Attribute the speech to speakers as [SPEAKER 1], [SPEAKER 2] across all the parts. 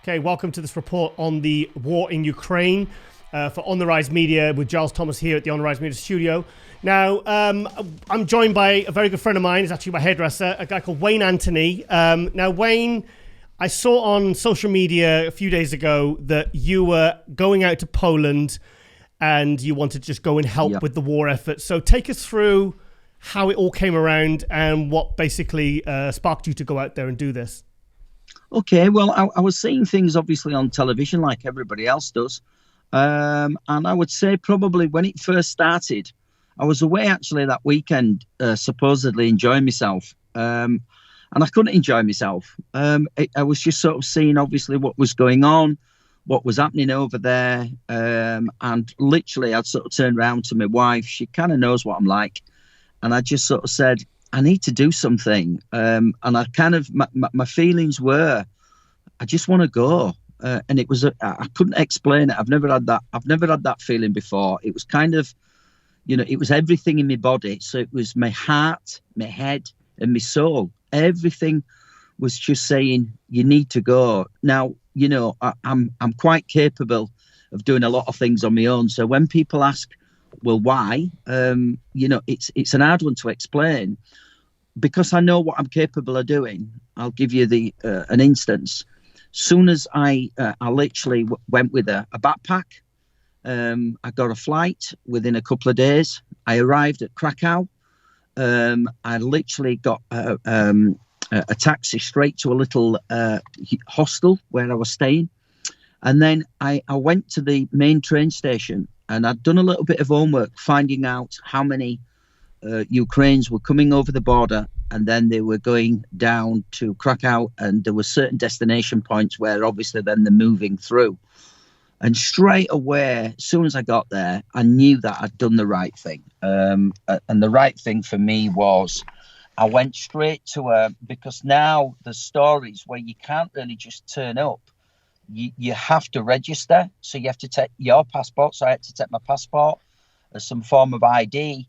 [SPEAKER 1] Okay, welcome to this report on the war in Ukraine for On the Rise Media with Giles Thomas here at the On the Rise Media studio. Now, I'm joined by a very good friend of mine. He's actually my hairdresser, a guy called Wayne Anthony. Now, Wayne, I saw on social media a few days ago that you were going out to Poland and you wanted to just go and help with the war effort. So take us through how it all came around and what basically sparked you to go out there and do this.
[SPEAKER 2] Okay, well, I was seeing things obviously on television like everybody else does. And I would say probably when it first started, I was away actually that weekend, supposedly enjoying myself. And I couldn't enjoy myself. I was just sort of seeing obviously what was going on, what was happening over there. And literally I'd sort of turned around to my wife. She kind of knows what I'm like. And I just sort of said, I need to do something. And I kind of, my feelings were, I just want to go. And it was, I couldn't explain it. I've never had that feeling before. It was kind of, it was everything in my body. So it was my heart, my head and my soul. Everything was just saying, you need to go. Now, I'm quite capable of doing a lot of things on my own. So when people ask, well, why? It's an hard one to explain because I know what I'm capable of doing. I'll give you an instance. Soon as I literally went with a backpack, I got a flight within a couple of days. I arrived at Krakow. I literally got a taxi straight to a little hostel where I was staying. And then I went to the main train station. And I'd done a little bit of homework, finding out how many Ukrainians were coming over the border, and then they were going down to Krakow, and there were certain destination points where obviously then they're moving through. And straight away, as soon as I got there, I knew that I'd done the right thing. And the right thing for me was I went straight to because now there's stories where you can't really just turn up. You have to register, so you have to take your passport. So I had to take my passport as some form of ID,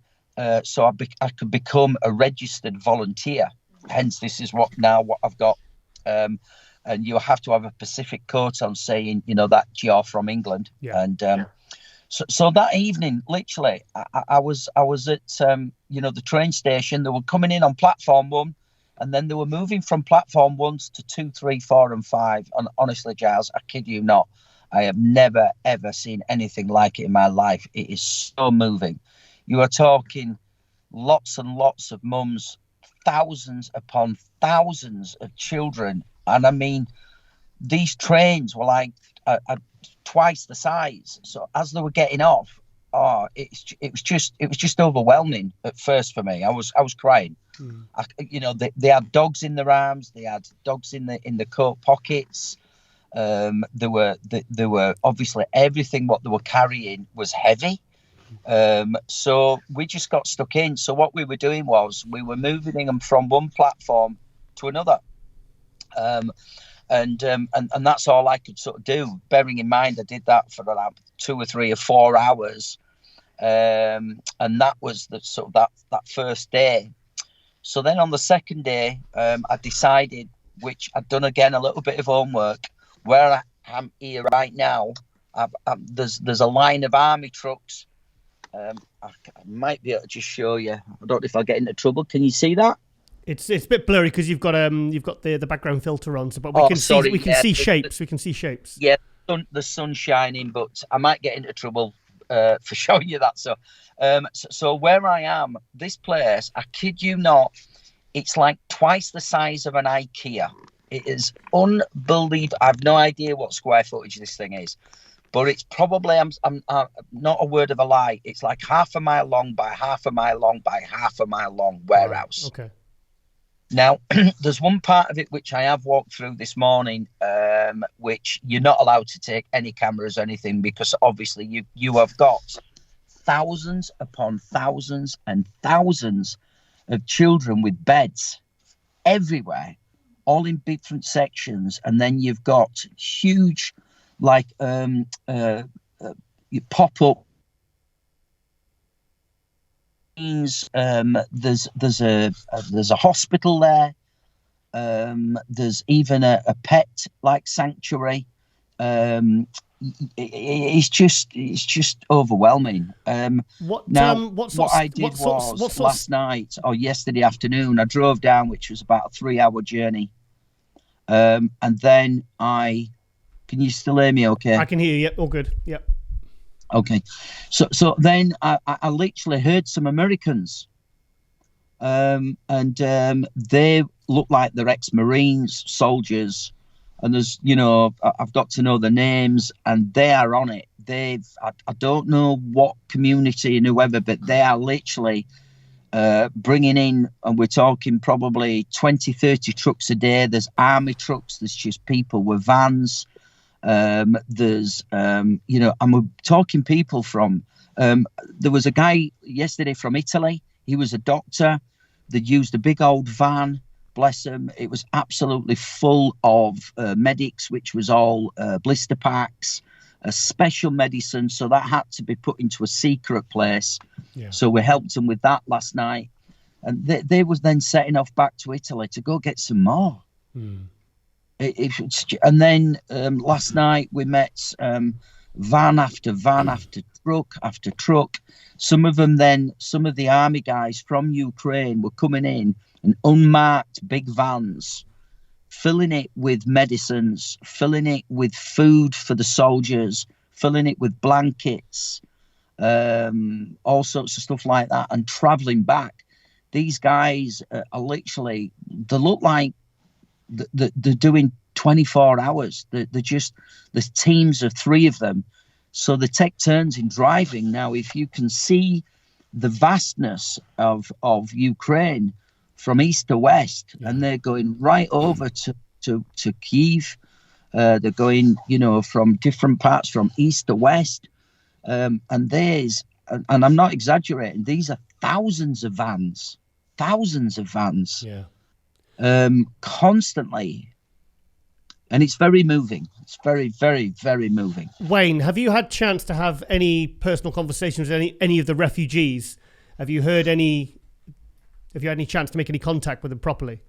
[SPEAKER 2] so I could become a registered volunteer. Hence, this is what I've got. And you have to have a specific coat on saying, that you're from England. Yeah. And so that evening, literally, I was at the train station. They were coming in on platform 1. And then they were moving from platform 1 to 2, 3, 4, and 5. And honestly, Giles, I kid you not, I have never, ever seen anything like it in my life. It is so moving. You are talking lots and lots of mums, thousands upon thousands of children. And I mean, these trains were like twice the size. So as they were getting off, it was just overwhelming at first for me. I was crying. They had dogs in their arms. They had dogs in the coat pockets. There were obviously everything what they were carrying was heavy. So we just got stuck in. So what we were doing was we were moving them from one platform to another. And that's all I could sort of do. Bearing in mind, I did that for around 2 or 3 or 4 hours. And that was that first day. So then on the second day, I decided, which I'd done again a little bit of homework, where I am here right now. There's a line of army trucks. I might be able to just show you. I don't know if I'll get into trouble. Can you see that?
[SPEAKER 1] It's a bit blurry because you've got the background filter on. So, but we can see shapes. We can see shapes.
[SPEAKER 2] Yeah, the sun's shining, but I might get into trouble for showing you that. So where I am, this place, I kid you not, it's like twice the size of an IKEA. It is unbelievable. I have no idea what square footage this thing is, but it's probably, I'm not a word of a lie, it's like half a mile long by half a mile long by half a mile long warehouse.
[SPEAKER 1] Okay.
[SPEAKER 2] Now, there's one part of it which I have walked through this morning, which you're not allowed to take any cameras or anything because obviously you have got thousands upon thousands and thousands of children with beds everywhere, all in different sections. And then you've got huge, you pop up. There's a hospital there. There's even a pet like sanctuary. It's just overwhelming.
[SPEAKER 1] What
[SPEAKER 2] I did last night or yesterday afternoon, I drove down, which was about a 3-hour journey. And then can you still hear me okay?
[SPEAKER 1] I can hear you. Yep, all good. Yep.
[SPEAKER 2] Okay. So then I literally heard some Americans, and they look like they're ex-Marines, soldiers. And there's, I've got to know the names, and they are on it. I don't know what community and whoever, but they are literally bringing in, and we're talking probably 20, 30 trucks a day. There's army trucks. There's just people with vans. There's, and we're talking people from, there was a guy yesterday from Italy. He was a doctor. They'd used a big old van. Bless them. It was absolutely full of medics, which was all blister packs, special medicine. So that had to be put into a secret place. Yeah. So we helped them with that last night. And they was then setting off back to Italy to go get some more. And then last night we met van after van after truck. Some of the army guys from Ukraine were coming in and unmarked big vans, filling it with medicines, filling it with food for the soldiers, filling it with blankets, all sorts of stuff like that, and traveling back. These guys are literally, they look like they're doing 24 hours. They're just, there's teams of 3 of them. So they take turns in driving. Now, if you can see the vastness of Ukraine, from east to west, and they're going right over to Kyiv. They're going, from different parts from east to west. And I'm not exaggerating, these are thousands of vans, constantly. And it's very moving. It's very, very, very moving.
[SPEAKER 1] Wayne, have you had chance to have any personal conversations with any of the refugees? Have you had any chance to make any contact with them properly?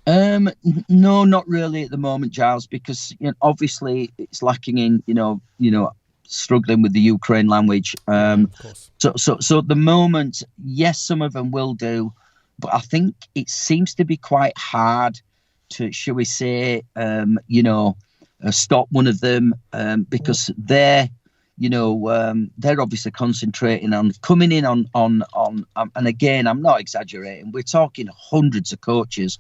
[SPEAKER 2] No, not really at the moment, Giles, because obviously it's lacking in, struggling with the Ukraine language.
[SPEAKER 1] Of course.
[SPEAKER 2] So at the moment, yes, some of them will do, but I think it seems to be quite hard to, shall we say, stop one of them because they're obviously concentrating on coming in on and again, I'm not exaggerating, we're talking hundreds of coaches.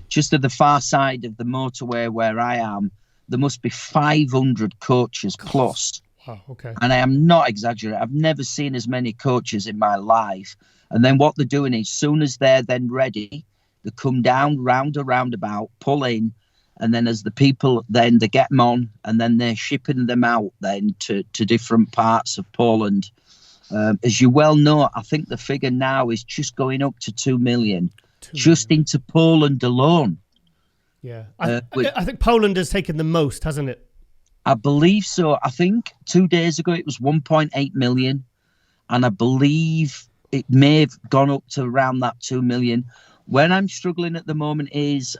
[SPEAKER 2] Just at the far side of the motorway where I am, there must be 500 coaches plus.
[SPEAKER 1] Wow, okay.
[SPEAKER 2] And I am not exaggerating. I've never seen as many coaches in my life. And then what they're doing is, soon as they're then ready, they come down round a roundabout, pull in, and then as the people, then they get them on, and then they're shipping them out then to different parts of Poland. As you well know, I think the figure now is just going up to 2 million, just into Poland alone.
[SPEAKER 1] Yeah, I think Poland has taken the most, hasn't it?
[SPEAKER 2] I believe so. I think 2 days ago it was 1.8 million, and I believe it may have gone up to around that 2 million. Where I'm struggling at the moment is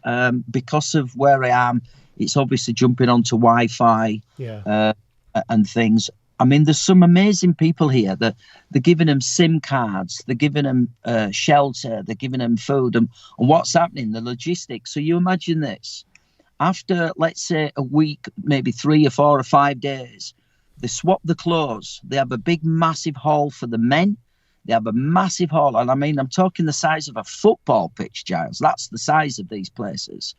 [SPEAKER 2] because of where I am, it's obviously jumping onto Wi-Fi and things. I mean, there's some amazing people here that they're giving them SIM cards, they're giving them shelter, they're giving them food. And what's happening, the logistics. So you imagine this. After, let's say, a week, maybe 3 or 4 or 5 days, they swap the clothes. They have a big, massive hall for the men. They have a massive hall. And I mean, I'm talking the size of a football pitch, Giles. That's the size of these places.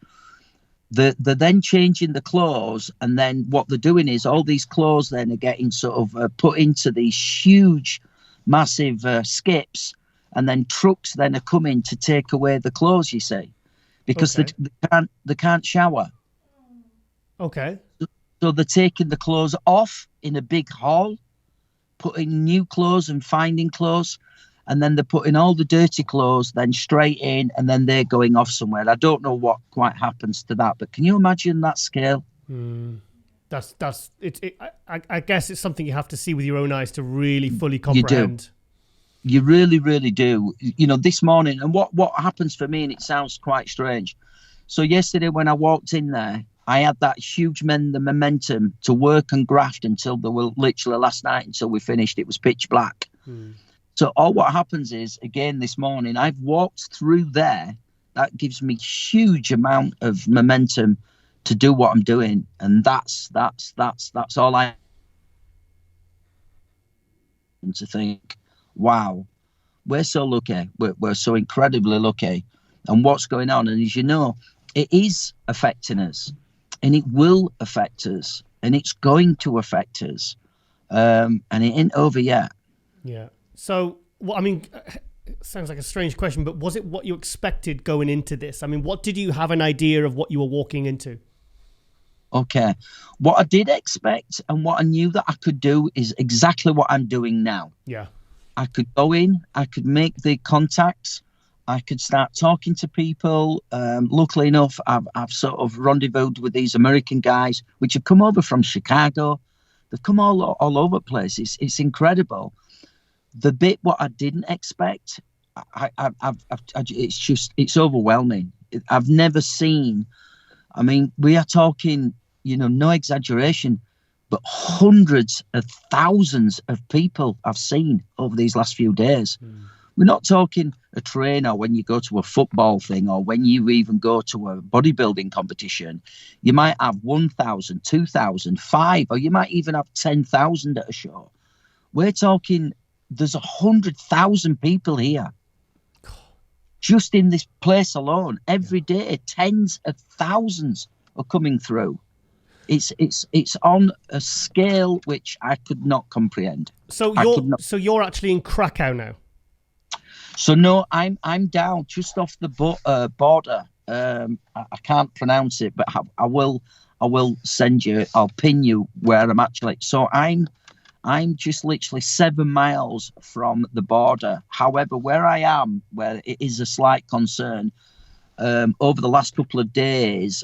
[SPEAKER 2] They're then changing the clothes. And then what they're doing is all these clothes then are getting sort of put into these huge, massive skips. And then trucks then are coming to take away the clothes, you see. Because they can't shower.
[SPEAKER 1] Okay.
[SPEAKER 2] So they're taking the clothes off in a big hall, putting new clothes and finding clothes, and then they're putting all the dirty clothes then straight in, and then they're going off somewhere. I don't know what quite happens to that, but can you imagine that scale?
[SPEAKER 1] That's it. I guess it's something you have to see with your own eyes to really fully comprehend.
[SPEAKER 2] You really, really do. This morning, and what happens for me, and it sounds quite strange. So yesterday when I walked in there, I had that huge the momentum to work and graft until there were literally last night until we finished. It was pitch black. So all what happens is, again, this morning, I've walked through there. That gives me huge amount of momentum to do what I'm doing. And that's all I am to think, wow, we're so lucky. We're so incredibly lucky. And what's going on? And as you know, it is affecting us. And it will affect us, and it's going to affect us, and it ain't over yet.
[SPEAKER 1] Yeah. So, well, I mean, it sounds like a strange question, but was it what you expected going into this? I mean, what did you have an idea of what you were walking into?
[SPEAKER 2] Okay. What I did expect and what I knew that I could do is exactly what I'm doing now.
[SPEAKER 1] Yeah.
[SPEAKER 2] I could go in, I could make the contacts, I could start talking to people. Luckily enough, I've sort of rendezvoused with these American guys, which have come over from Chicago. They've come all over the place. It's incredible. The bit what I didn't expect, it's overwhelming. I've never seen. I mean, we are talking, no exaggeration, but hundreds of thousands of people I've seen over these last few days. We're not talking a train or when you go to a football thing or when you even go to a bodybuilding competition. You might have 1,000, 2,000, 5, or you might even have 10,000 at a show. We're talking there's 100,000 people here. Just in this place alone. Every day, tens of thousands are coming through. It's on a scale which I could not comprehend.
[SPEAKER 1] So you're actually in Krakow now?
[SPEAKER 2] So no, I'm down just off the border. I can't pronounce it, but I will send you. I'll pin you where I'm actually. So I'm just literally 7 miles from the border. However, where I am, where it is a slight concern, over the last couple of days,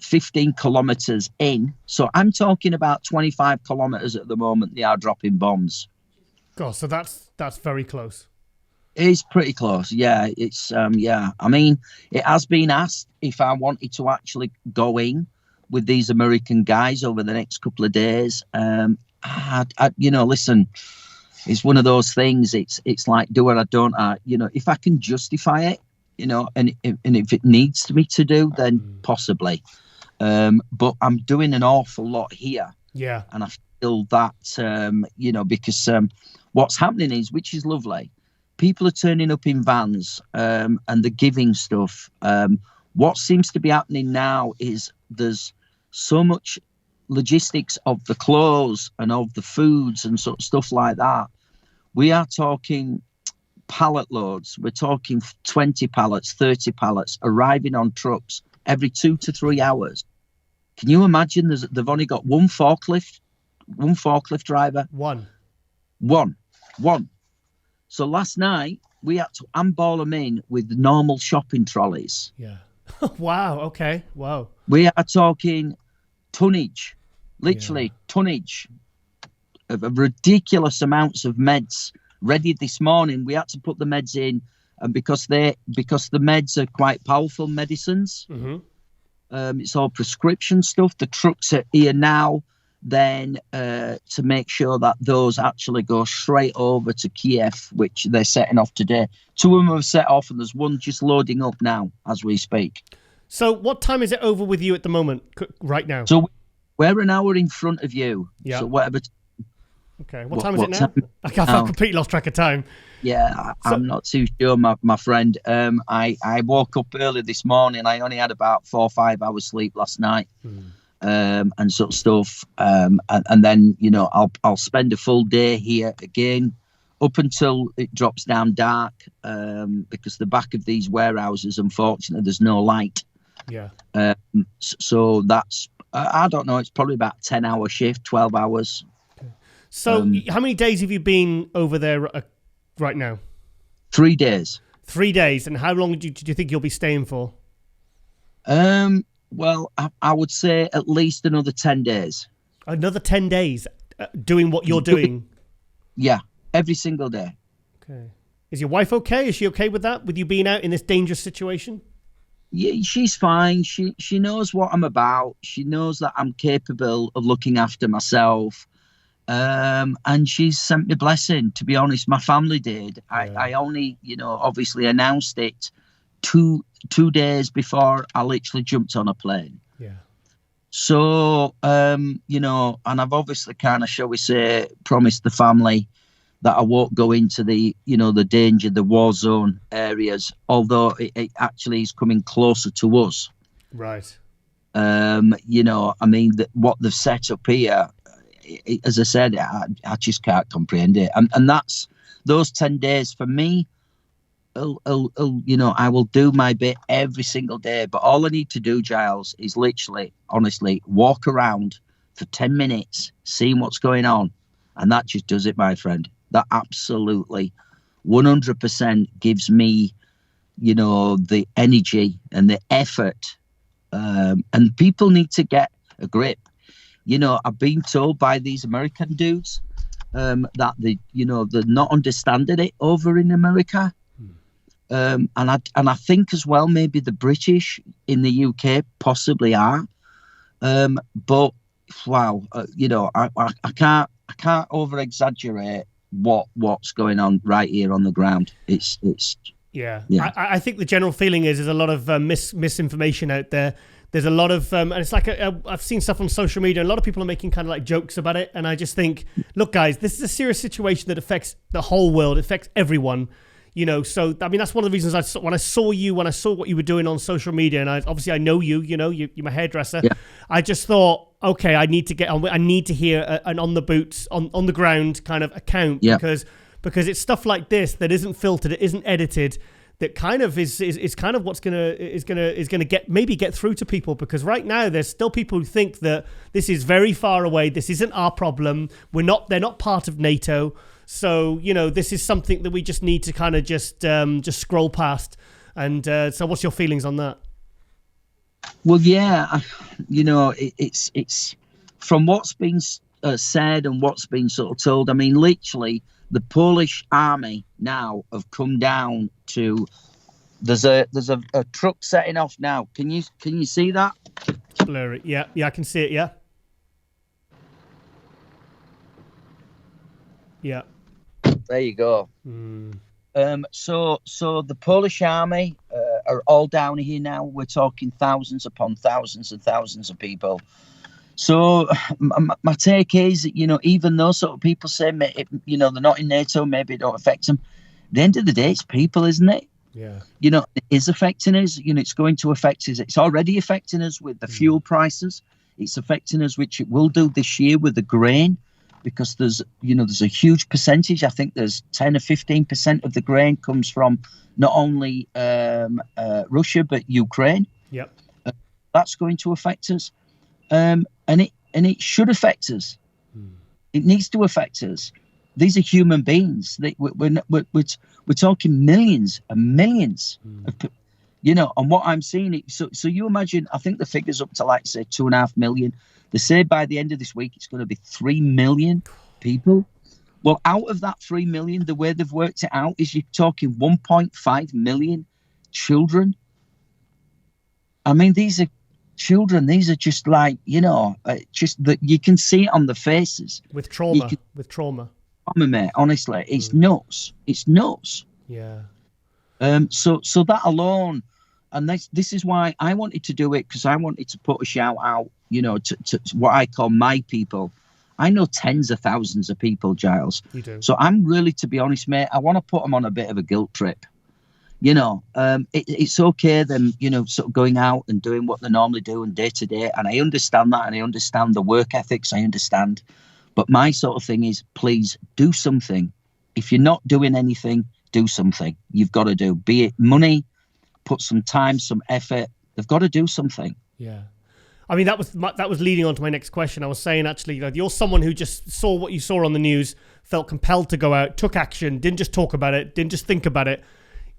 [SPEAKER 2] 15 kilometers in. So I'm talking about 25 kilometers at the moment. They are dropping bombs.
[SPEAKER 1] God, so that's very close.
[SPEAKER 2] It's pretty close, yeah. It's yeah. I mean, it has been asked if I wanted to actually go in with these American guys over the next couple of days. Listen, it's one of those things. It's like do or I don't. If I can justify it, and if it needs me to do, then possibly. But I'm doing an awful lot here.
[SPEAKER 1] Yeah,
[SPEAKER 2] and I feel that because what's happening is, which is lovely. People are turning up in vans and they're giving stuff. What seems to be happening now is there's so much logistics of the clothes and of the foods and sort of stuff like that. We are talking pallet loads. We're talking 20 pallets, 30 pallets arriving on trucks every 2 to 3 hours. Can you imagine they've only got one forklift driver? One. So last night, we had to handball them in with normal shopping trolleys.
[SPEAKER 1] Yeah. Wow. Okay. Wow.
[SPEAKER 2] We are talking tonnage, literally tonnage of ridiculous amounts of meds ready this morning. We had to put the meds in, and because the meds are quite powerful medicines, it's all prescription stuff. The trucks are here now. Then to make sure that those actually go straight over to Kiev, which they're setting off today. 2 of them have set off, and there's one just loading up now as we speak.
[SPEAKER 1] So what time is it over with you at the moment, right now?
[SPEAKER 2] So we're an hour in front of you.
[SPEAKER 1] Yeah.
[SPEAKER 2] So whatever.
[SPEAKER 1] Okay. What time is it now? I've completely lost track of time.
[SPEAKER 2] Yeah, I'm not too sure, my friend. I woke up early this morning. I only had about 4 or 5 hours sleep last night. And sort of stuff, and then I'll spend a full day here again up until it drops down dark, because the back of these warehouses, unfortunately, there's no light.
[SPEAKER 1] Yeah.
[SPEAKER 2] So that's I don't know. It's probably about 10-hour shift, 12 hours.
[SPEAKER 1] Okay. So how many days have you been over there right now?
[SPEAKER 2] 3 days.
[SPEAKER 1] 3 days, and how long do you think you'll be staying for?
[SPEAKER 2] Well, I would say at least another 10 days.
[SPEAKER 1] Another 10 days doing what you're doing?
[SPEAKER 2] Yeah, every single day.
[SPEAKER 1] Okay. Is your wife okay? Is she okay with that? With you being out in this dangerous situation?
[SPEAKER 2] Yeah, she's fine. She knows what I'm about. She knows that I'm capable of looking after myself. And she's sent me a blessing. To be honest, my family did. I only, obviously announced it two days before I literally jumped on a plane.
[SPEAKER 1] Yeah.
[SPEAKER 2] So, and I've obviously kind of, shall we say, promised the family that I won't go into the danger, the war zone areas, although it actually is coming closer to us.
[SPEAKER 1] Right.
[SPEAKER 2] What they've set up here, as I said, I just can't comprehend it. And that's those 10 days for me. I will do my bit every single day. But all I need to do, Giles, is literally, honestly, walk around for 10 minutes, seeing what's going on. And that just does it, my friend. That absolutely 100% gives me, the energy and the effort. And people need to get a grip. I've been told by these American dudes that they're not understanding it over in America. And I think as well, maybe the British in the UK possibly are. But wow, I can't over exaggerate what's going on right here on the ground. It's
[SPEAKER 1] yeah. I think the general feeling is there's a lot of misinformation out there. There's a lot of, and it's like I've seen stuff on social media. A lot of people are making kind of like jokes about it, and I just think, look, guys, this is a serious situation that affects the whole world. It affects everyone, So I mean, that's one of the reasons when I saw what you were doing on social media, and I know you. You're my hairdresser. Yeah. I just thought, okay, I need to get on. I need to hear an on the boots, on the ground kind of account because it's stuff like this that isn't filtered, it isn't edited. That kind of is kind of what's gonna get through to people, because right now there's still people who think that this is very far away. This isn't our problem. They're not part of NATO. So this is something that we just need to kind of just scroll past. And so, what's your feelings on that?
[SPEAKER 2] Well, yeah, it's from what's been said and what's been sort of told. I mean, literally, the Polish army now have come down to. There's a truck setting off now. Can you see that?
[SPEAKER 1] Blurry. Yeah, I can see it. Yeah. Yeah.
[SPEAKER 2] There you go. So the Polish army are all down here now. We're talking thousands upon thousands and thousands of people. So my take is that, even though sort of people say, they're not in NATO, maybe it don't affect them. At the end of the day, it's people, isn't it?
[SPEAKER 1] Yeah.
[SPEAKER 2] It is affecting us. It's going to affect us. It's already affecting us with the fuel prices. It's affecting us, which it will do this year with the grain, because there's a huge percentage. I think there's 10 or 15% of the grain comes from not only Russia, but Ukraine.
[SPEAKER 1] Yep.
[SPEAKER 2] That's going to affect us. And it should affect us. It needs to affect us. These are human beings. We're talking millions and millions. And what I'm seeing. So you imagine. I think the figure's up to like say 2.5 million. They say by the end of this week it's going to be 3 million people. Well, out of that 3 million, the way they've worked it out is you're talking 1.5 million children. I mean, these are children. These are just like, just that you can see it on the faces.
[SPEAKER 1] With trauma.
[SPEAKER 2] Mate, honestly, it's nuts. It's nuts.
[SPEAKER 1] Yeah.
[SPEAKER 2] So that alone, and this is why I wanted to do it, because I wanted to put a shout out, to what I call my people. I know tens of thousands of people, Giles.
[SPEAKER 1] You do.
[SPEAKER 2] So I'm really, to be honest, mate, I want to put them on a bit of a guilt trip. It's okay them, sort of going out and doing what they normally do and day to day. And I understand that, and I understand the work ethics. I understand. But my sort of thing is, please do something. If you're not doing anything, do something. You've got to do, be it money, put some time, some effort. They've got to do something.
[SPEAKER 1] Yeah. I mean, that was leading on to my next question. I was saying, actually, you're someone who just saw what you saw on the news, felt compelled to go out, took action, didn't just talk about it, didn't just think about it.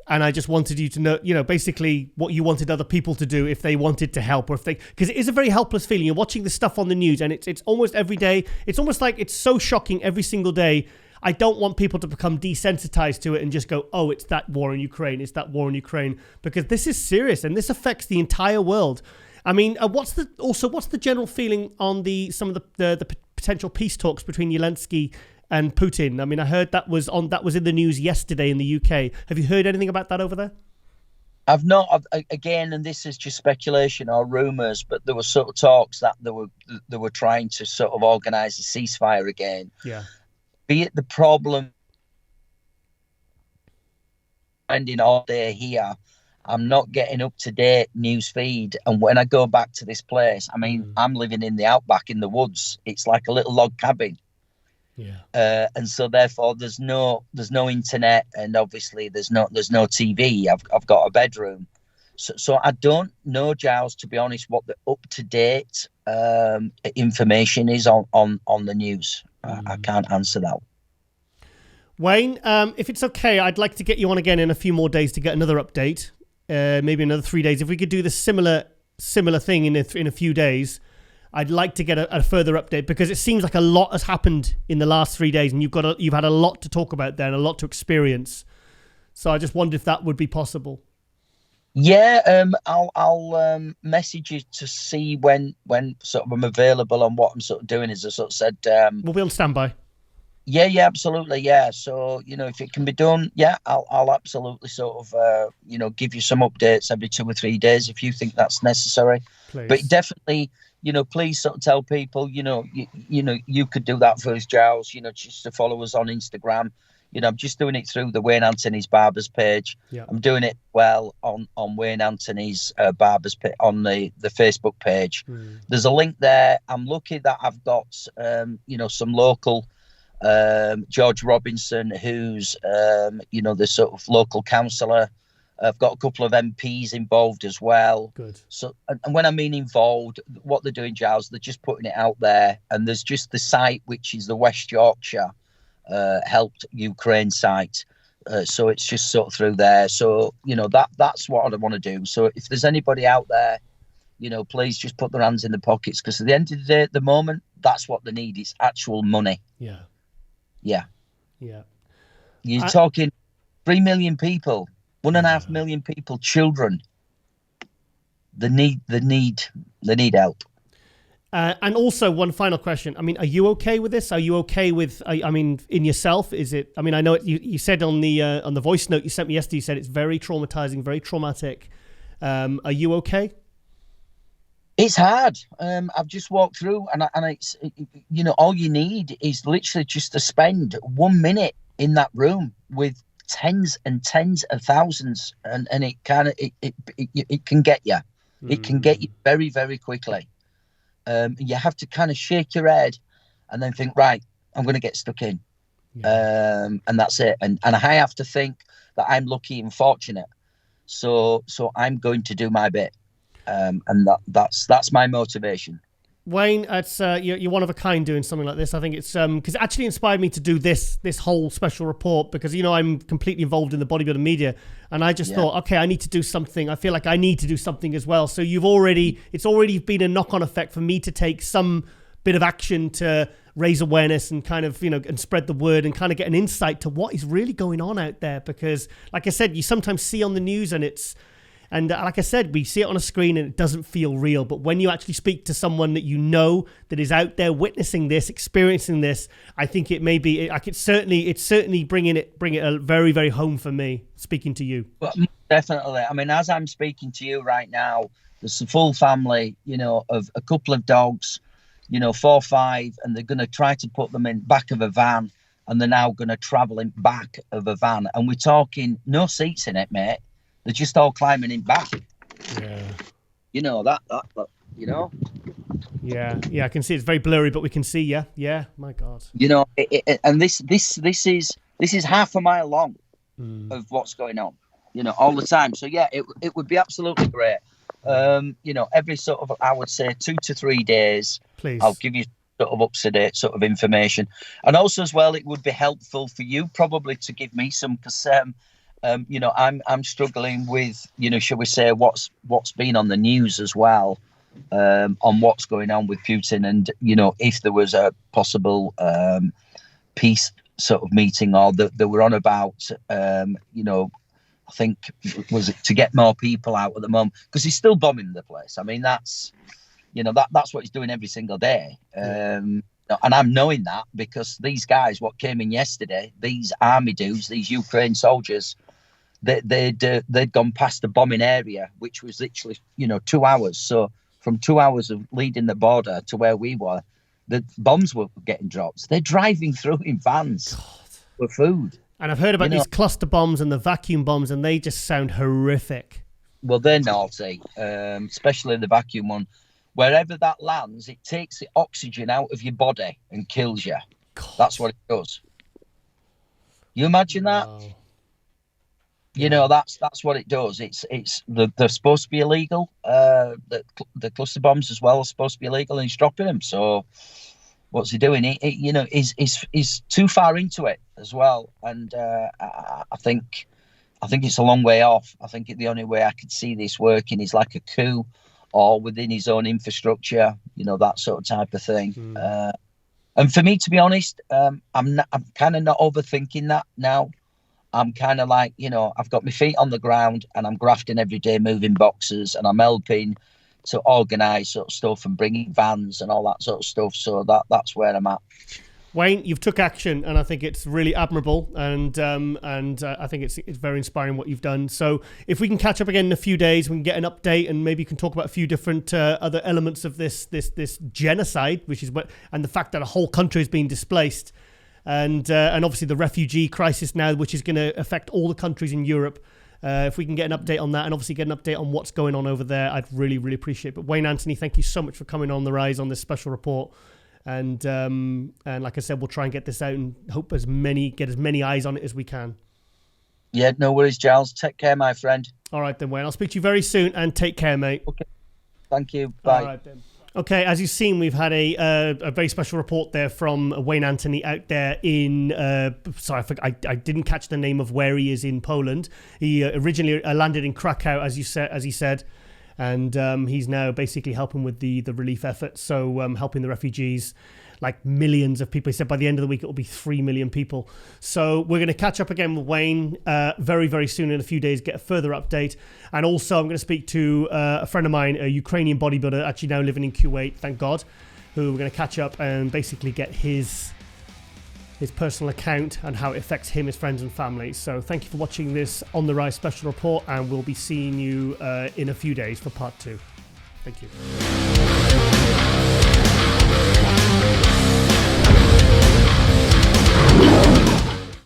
[SPEAKER 1] And I just wanted you to know, basically what you wanted other people to do if they wanted to help, or because it is a very helpless feeling. You're watching the stuff on the news, and it's almost every day. It's almost like it's so shocking every single day. I don't want people to become desensitized to it and just go, oh, it's that war in Ukraine, it's that war in Ukraine, because this is serious and this affects the entire world. I mean, what's the general feeling on some of the potential peace talks between Zelensky and Putin? I mean, I heard that was in the news yesterday in the UK. Have you heard anything about that over there?
[SPEAKER 2] I've not, again, and this is just speculation or rumours, but there were sort of talks that they were trying to sort of organise a ceasefire again.
[SPEAKER 1] Yeah.
[SPEAKER 2] Be it the problem spending all day here, I'm not getting up to date news feed, and when I go back to this place, I mean, I'm living in the outback in the woods. It's like a little log cabin.
[SPEAKER 1] Yeah.
[SPEAKER 2] And so therefore there's no internet, and obviously there's no TV. I've got a bedroom, so I don't know, Giles, to be honest, what the up to date information is on the news. I can't answer that.
[SPEAKER 1] Wayne, if it's okay, I'd like to get you on again in a few more days to get another update. Maybe another 3 days. If we could do the similar thing in a few days, I'd like to get a further update, because it seems like a lot has happened in the last 3 days, and you've had a lot to talk about there and a lot to experience. So I just wondered if that would be possible.
[SPEAKER 2] Yeah, I'll message you to see when sort of I'm available and what I'm sort of doing. As I sort of said,
[SPEAKER 1] we'll be on standby.
[SPEAKER 2] Yeah, absolutely, yeah. So if it can be done, yeah, I'll absolutely sort of give you some updates every 2 or 3 days if you think that's necessary.
[SPEAKER 1] Please.
[SPEAKER 2] But definitely, please sort of tell people, you could do that for us, Giles. Just to follow us on Instagram. I'm just doing it through the Wayne Anthony's Barbers page.
[SPEAKER 1] Yeah.
[SPEAKER 2] I'm doing it on Wayne Anthony's Barbers on the Facebook page. There's a link there. I'm lucky that I've got some local. George Robinson, who's the sort of local councillor. I've got a couple of MPs involved as well.
[SPEAKER 1] Good.
[SPEAKER 2] So, and when I mean involved, what they're doing, Giles, they're just putting it out there. And there's just the site, which is the West Yorkshire Helped Ukraine site. So it's just sort of through there. So that's what I want to do. So if there's anybody out there, please just put their hands in the pockets, because at the end of the day, at the moment, that's what they need. It's actual money.
[SPEAKER 1] Yeah.
[SPEAKER 2] Yeah. You're talking 3 million people, 1.5 million people, children. They need help.
[SPEAKER 1] And also, one final question. I mean, are you okay with this? Are you okay with? I mean, in yourself, is it? I mean, I know you said on the voice note you sent me yesterday. You said it's very traumatizing, very traumatic. Are you okay?
[SPEAKER 2] It's hard. I've just walked through, and it's all you need is literally just to spend 1 minute in that room with tens and tens of thousands, and it can get you. It can get you very, very quickly. You have to kind of shake your head and then think, right, I'm going to get stuck in, and that's it. And I have to think that I'm lucky and fortunate, so I'm going to do my bit. And that's my motivation.
[SPEAKER 1] Wayne, it's you're one of a kind doing something like this. I think it's because it actually inspired me to do this whole special report, because I'm completely involved in the bodybuilding media, and I just thought, okay, I need to do something. I feel like I need to do something as well. So it's already been a knock-on effect for me to take some bit of action to raise awareness and kind of and spread the word and kind of get an insight to what is really going on out there. Because, like I said, you sometimes see on the news and like I said, we see it on a screen and it doesn't feel real. But when you actually speak to someone that that is out there witnessing this, experiencing this, I think it may be. It's certainly bringing it very, very home for me. Speaking to you,
[SPEAKER 2] well, definitely. I mean, as I'm speaking to you right now, there's a full family, of a couple of dogs, 4 or 5, and they're going to try to put them in back of a van, and they're now going to travel in back of a van, and we're talking no seats in it, mate. They're just all climbing in back.
[SPEAKER 1] Yeah.
[SPEAKER 2] That.
[SPEAKER 1] Yeah, I can see it's very blurry, but we can see. Yeah. My God.
[SPEAKER 2] And this is half a mile long of what's going on. All the time. So yeah, it would be absolutely great. Every sort of, I would say 2 to 3 days.
[SPEAKER 1] Please.
[SPEAKER 2] I'll give you sort of up to date sort of information, and also as well, it would be helpful for you probably to give me some, because I'm struggling with, shall we say, what's been on the news as well, on what's going on with Putin, and if there was a possible peace sort of meeting, or that they were on about, I think, was it to get more people out at the moment, because he's still bombing the place. I mean, that's what he's doing every single day. And I'm knowing that because these guys, what came in yesterday, these army dudes, these Ukraine soldiers, they'd gone past the bombing area, which was literally 2 hours. So from 2 hours of leading the border to where we were, the bombs were getting dropped. They're driving through in vans with food.
[SPEAKER 1] And I've heard about these cluster bombs and the vacuum bombs, and they just sound horrific.
[SPEAKER 2] Well, they're naughty, especially the vacuum one. Wherever that lands, it takes the oxygen out of your body and kills you. God. That's what it does. You imagine that? Wow. That's what it does. They're supposed to be illegal. The cluster bombs as well are supposed to be illegal, and he's dropping them. So what's he doing? He's too far into it as well, and I think it's a long way off. I think the only way I could see this working is like a coup, or within his own infrastructure, that sort of type of thing. And for me, to be honest, I'm kind of not overthinking that now. I'm kind of like, I've got my feet on the ground and I'm grafting every day, moving boxes, and I'm helping to organise sort of stuff and bringing vans and all that sort of stuff. So that's where I'm at.
[SPEAKER 1] Wayne, you've took action, and I think it's really admirable, and I think it's very inspiring what you've done. So if we can catch up again in a few days, we can get an update, and maybe you can talk about a few different other elements of this genocide, and the fact that a whole country is being displaced, and obviously the refugee crisis now, which is going to affect all the countries in Europe. If we can get an update on that, and obviously get an update on what's going on over there, I'd really, really appreciate it. But Wayne Anthony, thank you so much for coming on the RiZe on this special report. And like I said, we'll try and get this out and hope get as many eyes on it as we can.
[SPEAKER 2] Yeah, no worries, Giles. Take care, my friend.
[SPEAKER 1] All right then, Wayne. I'll speak to you very soon, and take care, mate.
[SPEAKER 2] Okay. Thank you. Bye.
[SPEAKER 1] All right then. Okay, as you've seen, we've had a very special report there from Wayne Anthony out there in... I didn't catch the name of where he is in Poland. He originally landed in Krakow, as he said, and he's now basically helping with the relief effort, so helping the refugees, like millions of people. He said by the end of the week it will be 3 million people. So we're going to catch up again with Wayne very, very soon, in a few days, get a further update. And also I'm going to speak to a friend of mine, a Ukrainian bodybuilder, actually now living in Kuwait, thank God, who we're going to catch up and basically get his personal account and how it affects him, his friends and family. So thank you for watching this On The RiZe special report, and we'll be seeing you in a few days for part 2. Thank you.